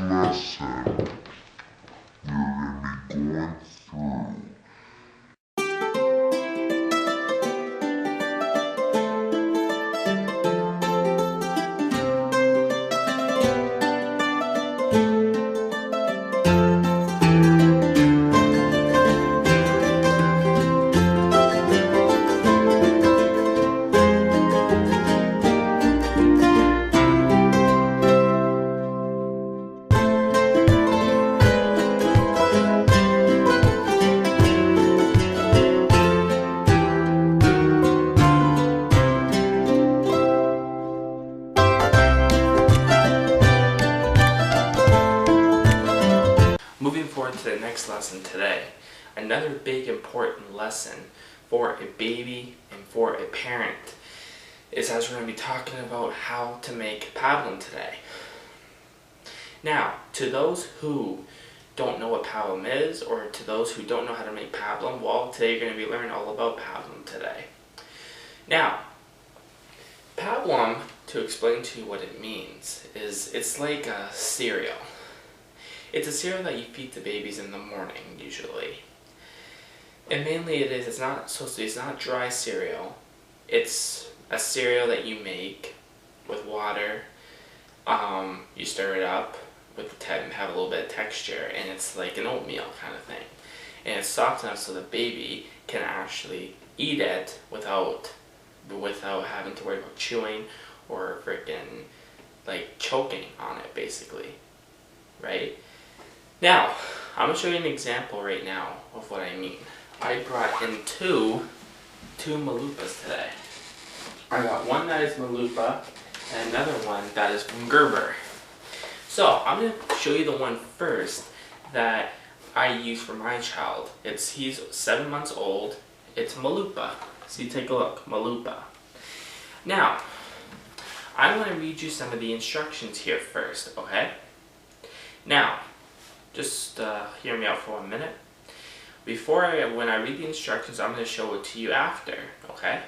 lesson you're going to be going through. Moving forward to the next lesson today, another big important lesson for a baby and for a parent is as we're going to be talking about how to make pablum today. Now, to those who don't know what pablum is, or to those who don't know how to make pablum, well, today you're going to be learning all about pablum today. Now, pablum, to explain to you what it means, is it's like a cereal. It's a cereal that you feed to babies in the morning, usually. And mainly it's not dry cereal. It's a cereal that you make with water. You stir it up and have a little bit of texture, and it's like an oatmeal kind of thing. And it's soft enough so the baby can actually eat it without having to worry about chewing or freaking like choking on it, basically, right? Now, I'm going to show you an example right now of what I mean. I brought in two Malupas today. I got one that is Malupa and another one that is from Gerber. So, I'm going to show you the one first that I use for my child. He's 7 months old. It's Malupa. See, take a look. Malupa. Now, I'm going to read you some of the instructions here first, okay? Now, just hear me out for 1 minute. When I read the instructions, I'm going to show it to you after, okay?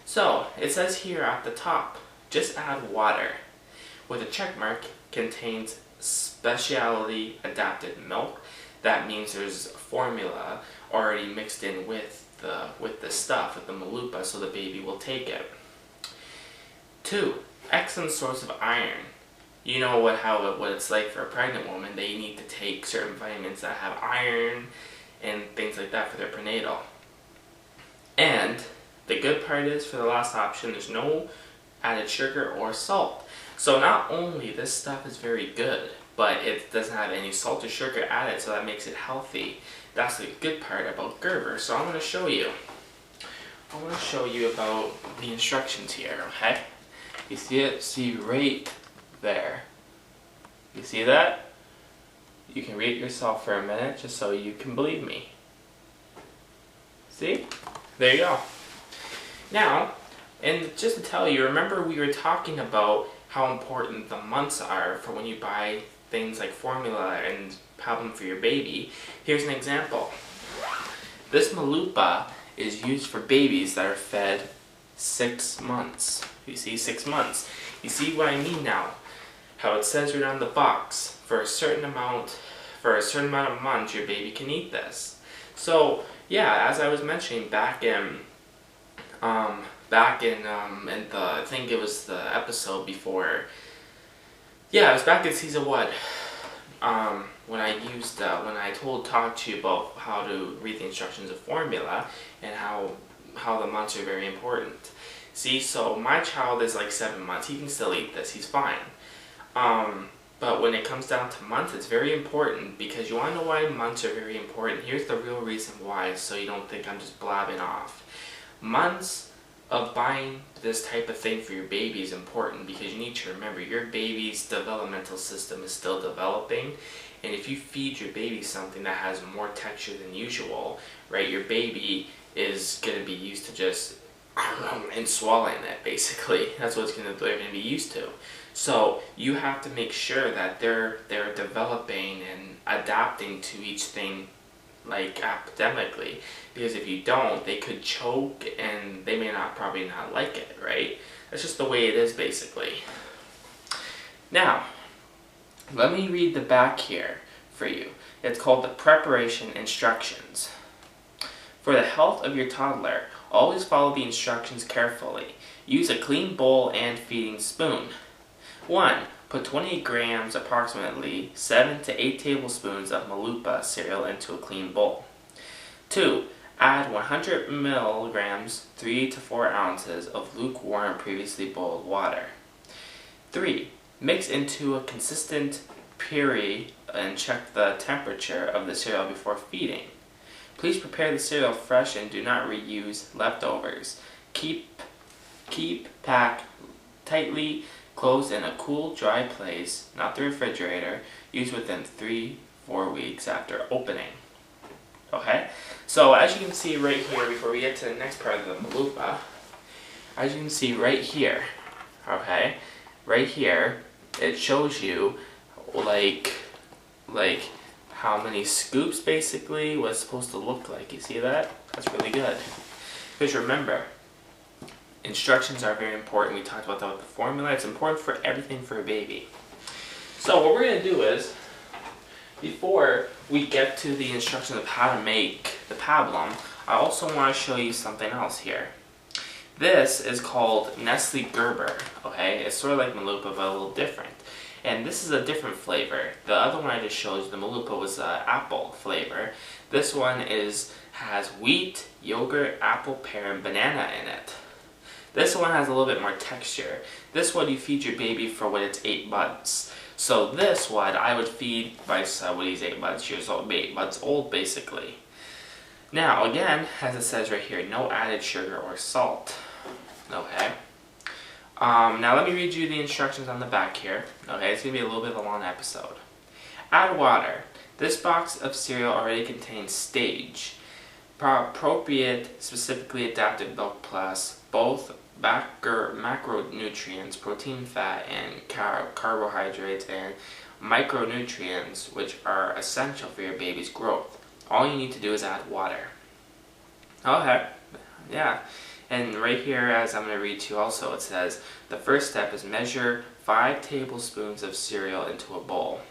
So, it says here at the top, just add water. With a check mark, contains specialty adapted milk. That means there's formula already mixed in with the stuff, with the Malupa, so the baby will take it. 2, excellent source of iron. You know what it's like for a pregnant woman. They need to take certain vitamins that have iron and things like that for their prenatal. And the good part is, for the last option, there's no added sugar or salt. So not only this stuff is very good, but it doesn't have any salt or sugar added, so that makes it healthy. That's the good part about Gerber. So I'm going to show you. I want to show you about the instructions here, okay? You see it? See right there. You see that? You can read it yourself for a minute just so you can believe me. See? There you go. Now, and just to tell you, remember we were talking about how important the months are for when you buy things like formula and pablum for your baby. Here's an example. This Malupa is used for babies that are fed 6 months. You see, 6 months. You see what I mean now? How it says right on the box, for a certain amount of months, your baby can eat this. So yeah, as I was mentioning back in I think it was the episode before. Yeah, it was back in season 1. When I talked to you about how to read the instructions of formula and how the months are very important. See, so my child is like 7 months. He can still eat this. He's fine. But when it comes down to months, it's very important, because you want to know why months are very important. Here's the real reason why, so you don't think I'm just blabbing off. Months of buying this type of thing for your baby is important, because you need to remember your baby's developmental system is still developing, and if you feed your baby something that has more texture than usual, right, your baby is going to be used to just and swallowing it, basically. That's what they're going to be used to. So you have to make sure that they're developing and adapting to each thing, like academically, because if you don't, they could choke and they may probably not like it, right? That's just the way it is, basically. Now, Let me read the back here for you. It's called the preparation instructions. For the health of your toddler, always follow the instructions carefully. Use a clean bowl and feeding spoon. 1. Put 20 grams, approximately 7 to 8 tablespoons of Malupa cereal into a clean bowl. 2. Add 100 milligrams, 3 to 4 ounces of lukewarm, previously boiled water. 3. Mix into a consistent puree and check the temperature of the cereal before feeding. Please prepare the cereal fresh and do not reuse leftovers. Pack tightly closed in a cool, dry place, not the refrigerator. Use within 3-4 weeks after opening. Okay? So as you can see right here, before we get to the next part of the Malupa, as you can see right here, okay, right here, it shows you like how many scoops basically what it's supposed to look like. You see that? That's really good. Because remember, instructions are very important. We talked about that with the formula. It's important for everything for a baby. So what we're going to do is, before we get to the instructions of how to make the pablum, I also want to show you something else here. This is called Nestle Gerber, okay? It's sort of like Malupa, but a little different. And this is a different flavor. The other one I just showed you, the Malupa, was apple flavor. This one has wheat, yogurt, apple, pear, and banana in it. This one has a little bit more texture. This one you feed your baby for when it's 8 months. So this one I would feed my son when he's 8 months old basically. Now again, as it says right here, no added sugar or salt. Okay. Now let me read you the instructions on the back here. Okay, it's going to be a little bit of a long episode. Add water. This box of cereal already contains stage, appropriate, specifically adapted milk plus, both macronutrients, protein, fat, and carbohydrates, and micronutrients, which are essential for your baby's growth. All you need to do is add water. Okay, yeah. And right here, as I'm going to read to you also, it says, the first step is measure 5 tablespoons of cereal into a bowl.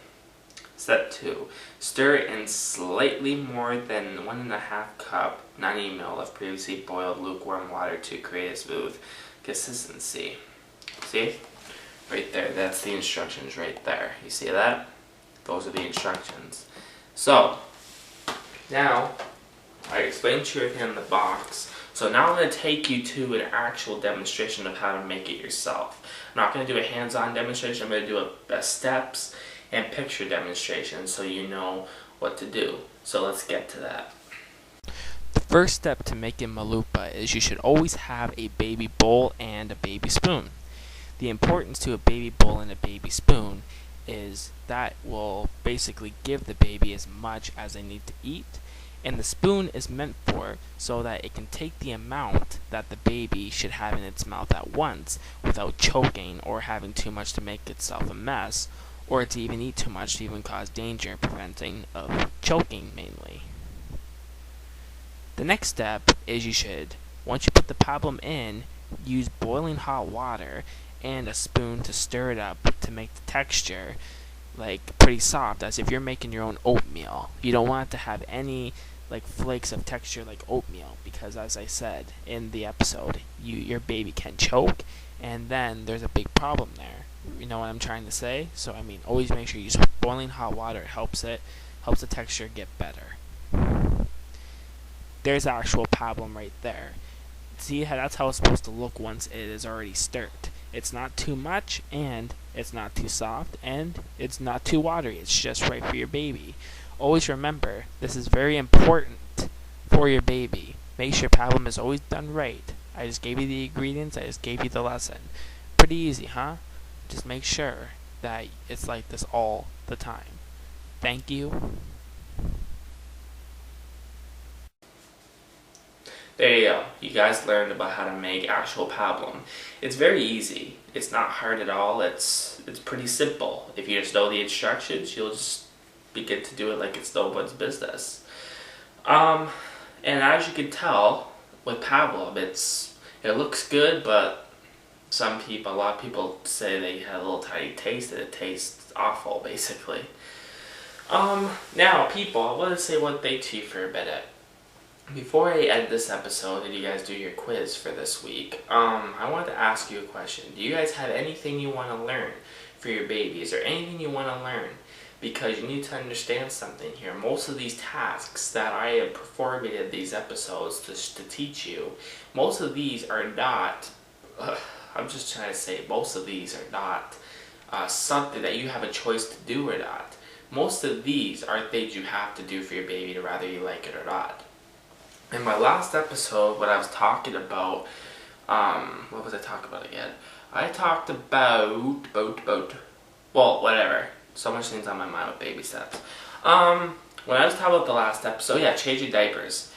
Step 2, stir in slightly more than 1.5 cup, 90 ml of previously boiled lukewarm water to create a smooth consistency. See? Right there, that's the instructions right there. You see that? Those are the instructions. So, now, I explained to you everything in the box. So now I'm going to take you to an actual demonstration of how to make it yourself. I'm not going to do a hands-on demonstration. I'm going to do a steps and picture demonstration so you know what to do. So let's get to that. The first step to making Malupa is you should always have a baby bowl and a baby spoon. The importance to a baby bowl and a baby spoon is that will basically give the baby as much as they need to eat. And the spoon is meant for so that it can take the amount that the baby should have in its mouth at once without choking or having too much to make itself a mess, or to even eat too much to even cause danger, preventing of choking mainly. The next step is you should, once you put the pablum in, use boiling hot water and a spoon to stir it up to make the texture like pretty soft, as if you're making your own oatmeal. You don't want it to have any like flakes of texture like oatmeal, because as I said in the episode, your baby can choke, and then there's a big problem there. You know what I'm trying to say? So I mean, always make sure you use boiling hot water. It helps the texture get better. There's the actual pablum right there. See how that's how it's supposed to look once it is already stirred. It's not too much, and it's not too soft, and it's not too watery. It's just right for your baby. Always remember, this is very important for your baby. Make sure pablum is always done right. I just gave you the ingredients. I just gave you the lesson. Pretty easy, huh? Just make sure that it's like this all the time. Thank you. There you go. You guys learned about how to make actual pablum. It's very easy. It's not hard at all. It's pretty simple. If you just know the instructions, you'll just begin to do it like it's no one's business. And as you can tell with pablum, it looks good, but A lot of people say they had a little tiny taste and it tastes awful, basically. Now, people, I want to say one thing to you for a minute. Before I end this episode and you guys do your quiz for this week, I wanted to ask you a question. Do you guys have anything you want to learn for your babies, or anything you want to learn? Because you need to understand something here. Most of these tasks that I am performing in these episodes to teach you, most of these are not, I'm just trying to say, most of these are not something that you have a choice to do or not. Most of these are things you have to do for your baby, to whether you like it or not. In my last episode, when I was talking about, what was I talking about again? I talked about, well, whatever. So much things on my mind with baby steps. When I was talking about the last episode, yeah, changing diapers.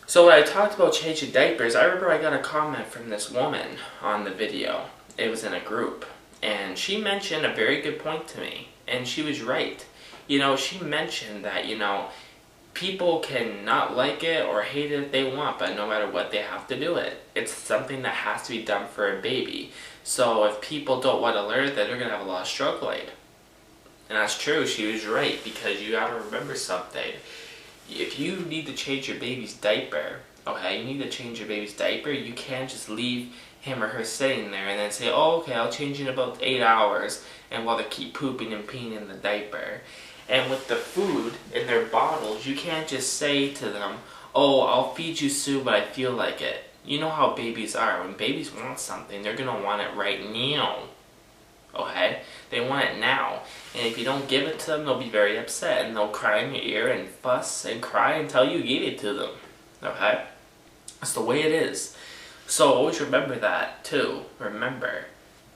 So when I talked about changing diapers, I remember I got a comment from this woman on the video. It was in a group. And she mentioned a very good point to me. And she was right. You know, she mentioned that, you know, people can not like it or hate it if they want, but no matter what, they have to do it. It's something that has to be done for a baby. So if people don't want to learn it, then they're going to have a lot of struggling. And that's true, she was right, because you gotta remember something. If you need to change your baby's diaper, okay, you need to change your baby's diaper, you can't just leave him or her sitting there and then say, oh, okay, I'll change in about 8 hours, and while they keep pooping and peeing in the diaper. And with the food in their bottles, you can't just say to them, oh, I'll feed you soon, but I feel like it. You know how babies are. When babies want something, they're gonna want it right now. Okay? They want it now. And if you don't give it to them, they'll be very upset. And they'll cry in your ear and fuss and cry until you give it to them. Okay? That's the way it is. So always remember that, too. Remember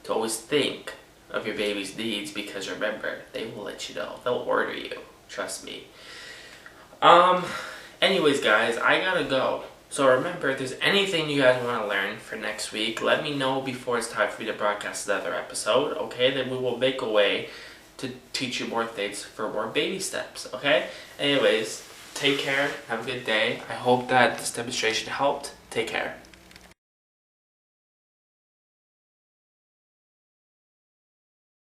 to always think of your baby's needs, because remember, they will let you know. They'll order you. Trust me. Anyways, guys, I gotta go. So remember, if there's anything you guys want to learn for next week, let me know before it's time for me to broadcast another episode, okay? Then we will make a way to teach you more things for more baby steps, okay? Anyways, take care. Have a good day. I hope that this demonstration helped. Take care.